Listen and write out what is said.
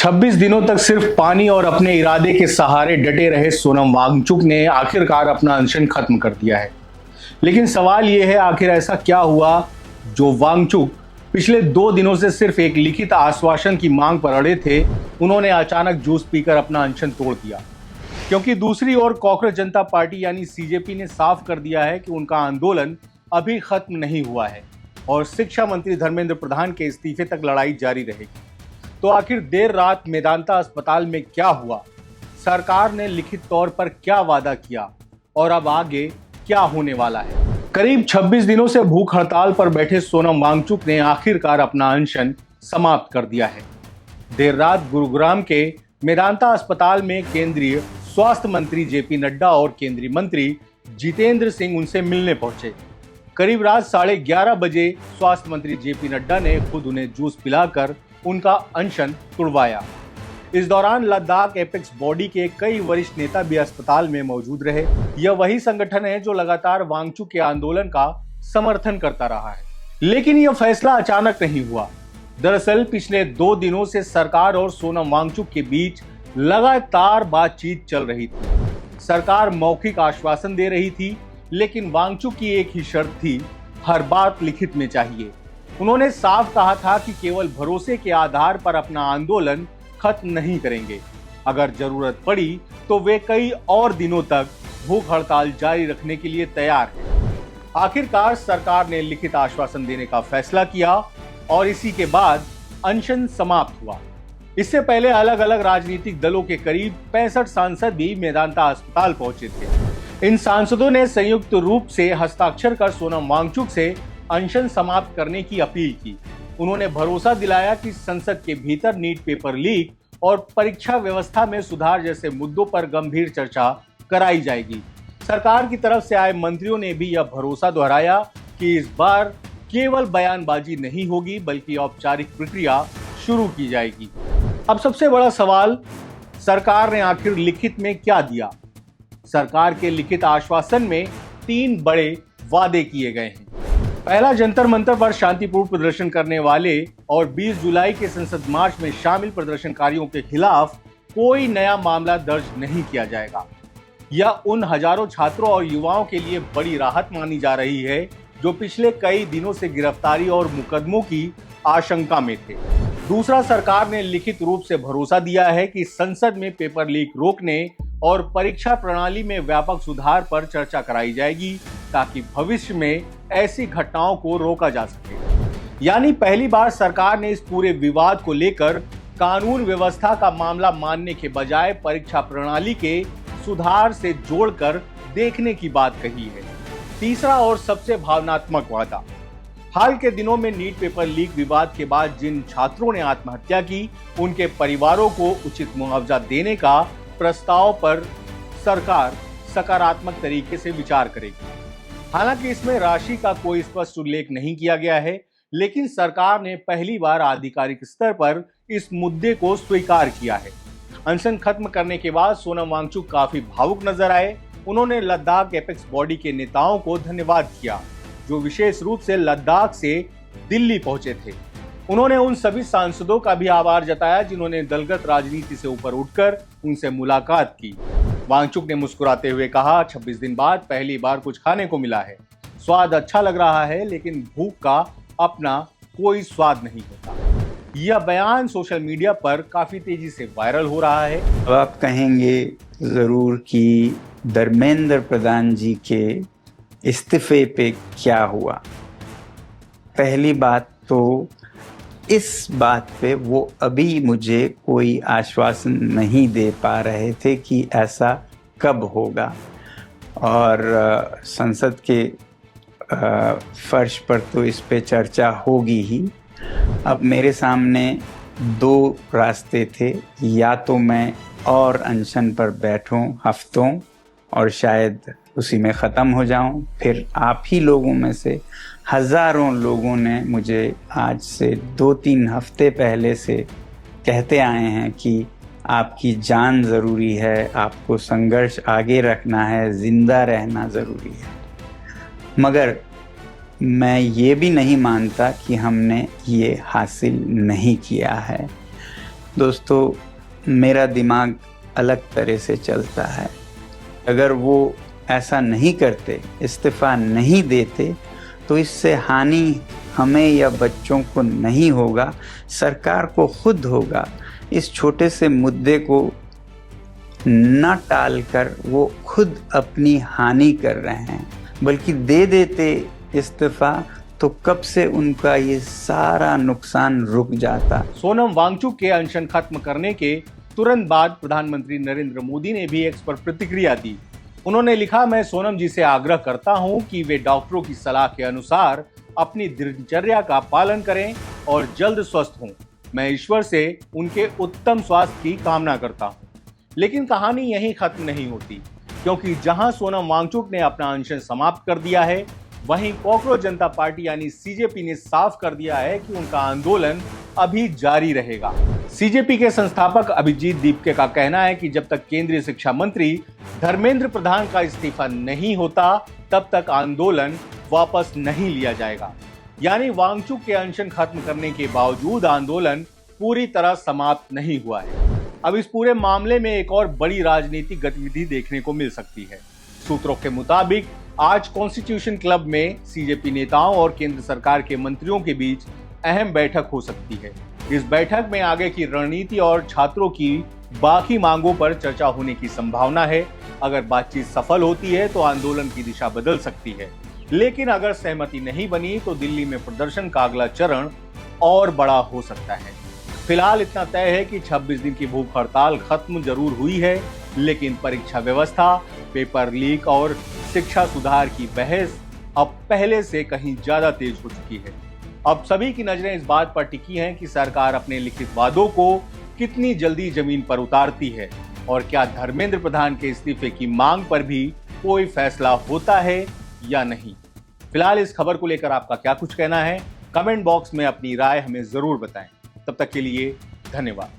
26 दिनों तक सिर्फ पानी और अपने इरादे के सहारे डटे रहे सोनम वांगचुक ने आखिरकार अपना अनशन खत्म कर दिया है। लेकिन सवाल यह है, आखिर ऐसा क्या हुआ जो वांगचुक पिछले 2 दिनों से सिर्फ एक लिखित आश्वासन की मांग पर अड़े थे, उन्होंने अचानक जूस पीकर अपना अनशन तोड़ दिया। क्योंकि दूसरी ओर कांग्रेस जनता पार्टी यानी सीजेपी ने साफ कर दिया है कि उनका आंदोलन अभी खत्म नहीं हुआ है और शिक्षा मंत्री धर्मेंद्र प्रधान के इस्तीफे तक लड़ाई जारी रहेगी। तो आखिर देर रात मेदांता अस्पताल में क्या हुआ, सरकार ने लिखित तौर पर क्या वादा किया और अब आगे क्या होने वाला है। करीब 26 दिनों से भूख हड़ताल पर बैठे सोनम वांगचुक ने आखिरकार अपना अनशन समाप्त कर दिया है। देर रात गुरुग्राम के मेदांता अस्पताल में केंद्रीय स्वास्थ्य मंत्री जेपी नड्डा और केंद्रीय मंत्री जितेंद्र सिंह उनसे मिलने पहुंचे। करीब रात 11:30 बजे स्वास्थ्य मंत्री जेपी नड्डा ने खुद उन्हें जूस पिलाकर उनका अनशन तुड़वाया। इस दौरान लद्दाख एपेक्स बॉडी के कई वरिष्ठ नेता भी अस्पताल में मौजूद रहे। यह वही संगठन है जो लगातार वांगचुक के आंदोलन का समर्थन करता रहा है। लेकिन यह फैसला अचानक नहीं हुआ। दरअसल पिछले 2 दिनों से सरकार और सोनम वांगचुक के बीच लगातार बातचीत चल रही थी। सरकार मौखिक आश्वासन दे रही थी, लेकिन वांगचुक की एक ही शर्त थी, हर बात लिखित में चाहिए। उन्होंने साफ कहा था कि केवल भरोसे के आधार पर अपना आंदोलन खत्म नहीं करेंगे। अगर जरूरत पड़ी तो वे कई और दिनों तक भूख हड़ताल जारी रखने के लिए तैयार हैं। आखिरकार सरकार ने लिखित आश्वासन देने का फैसला किया और इसी के बाद अनशन समाप्त हुआ। इससे पहले अलग अलग राजनीतिक दलों के करीब 65 सांसद भी मेदांता अस्पताल पहुंचे थे। इन सांसदों ने संयुक्त रूप से हस्ताक्षर कर सोनम वांगचुक से अनशन समाप्त करने की अपील की। उन्होंने भरोसा दिलाया कि संसद के भीतर नीट पेपर लीक और परीक्षा व्यवस्था में सुधार जैसे मुद्दों पर गंभीर चर्चा कराई जाएगी। सरकार की तरफ से आए मंत्रियों ने भी यह भरोसा दोहराया कि इस बार केवल बयानबाजी नहीं होगी, बल्कि औपचारिक प्रक्रिया शुरू की जाएगी। अब सबसे बड़ा सवाल, सरकार ने आखिर लिखित में क्या दिया? सरकार के लिखित आश्वासन में 3 बड़े वादे किए गए हैं। पहला, जंतर मंतर पर शांतिपूर्ण प्रदर्शन करने वाले और 20 जुलाई के संसद मार्च में शामिल प्रदर्शनकारियों के खिलाफ कोई नया मामला दर्ज नहीं किया जाएगा। यह उन हजारों छात्रों और युवाओं के लिए बड़ी राहत मानी जा रही है जो पिछले कई दिनों से गिरफ्तारी और मुकदमों की आशंका में थे। दूसरा, सरकार ने लिखित रूप से भरोसा दिया है कि संसद में पेपर लीक रोकने और परीक्षा प्रणाली में व्यापक सुधार पर चर्चा कराई जाएगी, ताकि भविष्य में ऐसी घटनाओं को रोका जा सके। यानी पहली बार सरकार ने इस पूरे विवाद को लेकर कानून व्यवस्था का मामला मानने के बजाय परीक्षा प्रणाली के सुधार से जोड़कर देखने की बात कही है। तीसरा और सबसे भावनात्मक वादा, हाल के दिनों में नीट पेपर लीक विवाद के बाद जिन छात्रों ने आत्महत्या की, उनके परिवारों को उचित मुआवजा देने का प्रस्ताव पर सरकार सकारात्मक तरीके से विचार करेगी। हालांकि इसमें राशि का कोई स्पष्ट उल्लेख नहीं किया गया है, लेकिन सरकार ने पहली बार आधिकारिक स्तर पर इस मुद्दे को स्वीकार किया है। अनशन खत्म करने के बाद सोनम वांगचुक काफी भावुक नजर आए। उन्होंने लद्दाख एपेक्स बॉडी के नेताओं को धन्यवाद किया, जो विशेष रूप से लद्दाख से दिल्ली पहुंचे थे। उन्होंने उन सभी सांसदों का भी आभार जताया जिन्होंने दलगत राजनीति से ऊपर उठकर उनसे मुलाकात की। वांगचुक ने मुस्कुराते हुए कहा, 26 दिन बाद पहली बार कुछ खाने को मिला है। स्वाद अच्छा लग रहा है, लेकिन भूख का अपना कोई स्वाद नहीं होता। यह बयान सोशल मीडिया पर काफी तेजी से वायरल हो रहा है। अब आप कहेंगे जरूर कि धर्मेंद्र प्रधान जी के इस्तीफे पे क्या हुआ। पहली बात तो इस बात पे वो अभी मुझे कोई आश्वासन नहीं दे पा रहे थे कि ऐसा कब होगा, और संसद के फर्श पर तो इस पे चर्चा होगी ही। अब मेरे सामने 2 रास्ते थे, या तो मैं और अनशन पर बैठूं हफ्तों और शायद उसी में ख़त्म हो जाऊं। फिर आप ही लोगों में से हज़ारों लोगों ने मुझे आज से 2-3 हफ्ते पहले से कहते आए हैं कि आपकी जान ज़रूरी है, आपको संघर्ष आगे रखना है, ज़िंदा रहना ज़रूरी है। मगर मैं ये भी नहीं मानता कि हमने ये हासिल नहीं किया है। दोस्तों, मेरा दिमाग अलग तरह से चलता है। अगर वो ऐसा नहीं करते, इस्तीफा नहीं देते, तो इससे हानि हमें या बच्चों को नहीं होगा, सरकार को खुद होगा। इस छोटे से मुद्दे को न टालकर वो खुद अपनी हानि कर रहे हैं, बल्कि दे देते इस्तीफा तो कब से उनका ये सारा नुकसान रुक जाता। सोनम वांगचुक के अनशन खत्म करने के तुरंत बाद प्रधानमंत्री नरेंद्र मोदी ने भी एक्स पर प्रतिक्रिया दी। उन्होंने लिखा, मैं सोनम जी से आग्रह करता हूं कि वे डॉक्टरों की सलाह के अनुसार अपनी दिनचर्या का पालन करें और जल्द स्वस्थ हों। मैं ईश्वर से उनके उत्तम स्वास्थ्य की कामना करता हूं। लेकिन कहानी यहीं खत्म नहीं होती, क्योंकि जहां सोनम वांगचुक ने अपना अनशन समाप्त कर दिया है, वहीं कॉकरोच जनता पार्टी यानी सीजेपी ने साफ कर दिया है कि उनका आंदोलन अभी जारी रहेगा। सीजेपी के संस्थापक अभिजीत दीपके का कहना है कि जब तक केंद्रीय शिक्षा मंत्री धर्मेंद्र प्रधान का इस्तीफा नहीं होता, तब तक आंदोलन वापस नहीं लिया जाएगा। यानी वांगचुक के अनशन खत्म करने के बावजूद आंदोलन पूरी तरह समाप्त नहीं हुआ है। अब इस पूरे मामले में एक और बड़ी राजनीतिक गतिविधि देखने को मिल सकती है। सूत्रों के मुताबिक आज कॉन्स्टिट्यूशन क्लब में सीजेपी नेताओं और केंद्र सरकार के मंत्रियों के बीच अहम बैठक हो सकती है। इस बैठक में आगे की रणनीति और छात्रों की बाकी मांगों पर चर्चा होने की संभावना है। अगर बातचीत सफल होती है तो आंदोलन की दिशा बदल सकती है, लेकिन अगर सहमति नहीं बनी तो दिल्ली में प्रदर्शन का अगला चरण और बड़ा हो सकता है। फिलहाल इतना तय है कि 26 दिन की भूख हड़ताल खत्म जरूर हुई है, लेकिन परीक्षा व्यवस्था, पेपर लीक और शिक्षा सुधार की बहस अब पहले से कहीं ज्यादा तेज हो चुकी है। अब सभी की नजरें इस बात पर टिकी हैं कि सरकार अपने लिखित वादों को कितनी जल्दी जमीन पर उतारती है और क्या धर्मेंद्र प्रधान के इस्तीफे की मांग पर भी कोई फैसला होता है या नहीं। फिलहाल इस खबर को लेकर आपका क्या कुछ कहना है, कमेंट बॉक्स में अपनी राय हमें जरूर बताएं। तब तक के लिए धन्यवाद।